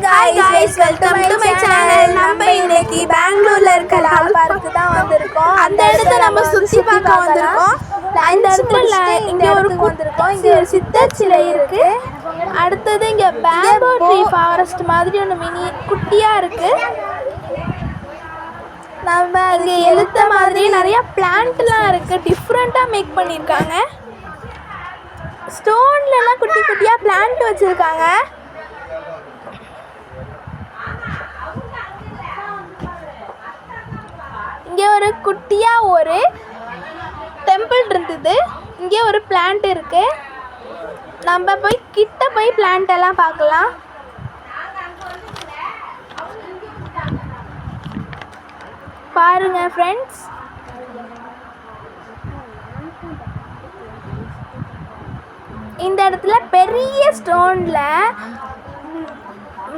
Hi guys, welcome to my channel. நம்ம இன்னைக்கு பெங்களூர்ல இருக்க லால் பார்க் தான் வந்திருக்கோம். அந்த இடத்தை நம்ம சுத்தி பார்க்க வந்திருக்கோம். இந்த இடத்துல இங்க ஒரு வந்திருக்கோம். இங்க ஒரு சித்தர் சிலை இருக்கு. அடுத்தது இங்க பேம்போ ட்ரீ ஃபாரஸ்ட் மாதிரி ஒரு மினி குட்டியா இருக்கு. நம்ம இங்க எழுத்த மாதிரி நிறைய பிளான்ட்லாம் இருக்கு. டிஃப்ரெண்டா மேக் பண்ணிருக்காங்க. ஸ்டோன்லலாம் குட்டி குட்டியா பிளான்ட் வச்சிருக்காங்க. இங்கே ஒரு குட்டியாக ஒரு டெம்பிள் இருந்தது. இங்கே ஒரு பிளான்ட் இருக்குது. நம்ம போய் கிட்ட போய் பிளான்ட் எல்லாம் பார்க்கலாம். பாருங்க ஃப்ரெண்ட்ஸ், இந்த இடத்துல பெரிய ஸ்டோனில்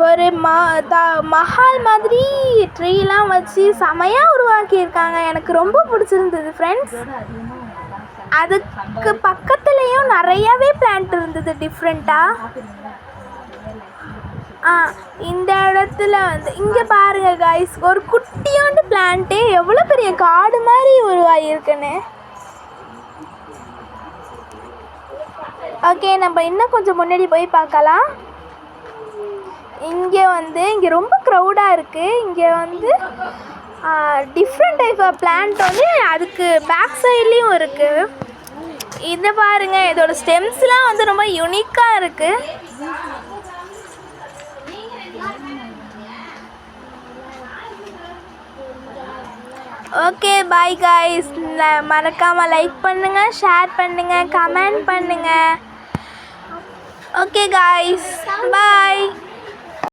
ஒரு மஹால் மாதிரி ட்ரீலாம் வச்சு செமையாக உருவாக்கியிருக்காங்க. எனக்கு ரொம்ப பிடிச்சிருந்தது ஃப்ரெண்ட்ஸ். அதுக்கு பக்கத்துலேயும் நிறையாவே பிளான்ட் இருந்தது டிஃப்ரெண்ட்டாக. இந்த இடத்துல இங்கே பாருங்கள் காய்ஸ், ஒரு குட்டியோண்டு பிளான்ட்டு எவ்வளோ பெரிய காடு மாதிரி உருவாகியிருக்குன்னு. ஓகே, நம்ம இன்னும் கொஞ்சம் முன்னாடி போய் பார்க்கலாம். இங்கே ரொம்ப க்ரௌடாக இருக்குது. இங்கே டிஃப்ரெண்ட் டைப் ஆஃப் பிளான்ட் அதுக்கு பேக் சைட்லேயும் இருக்குது. இதை பாருங்கள், இதோட ஸ்டெம்ஸ்லாம் ரொம்ப யூனிக்காக இருக்குது. Okay, bye guys. மறக்காமல் லைக் பண்ணுங்கள், ஷேர் பண்ணுங்கள், கமெண்ட் பண்ணுங்கள். ஓகே காய்ஸ், பாய்.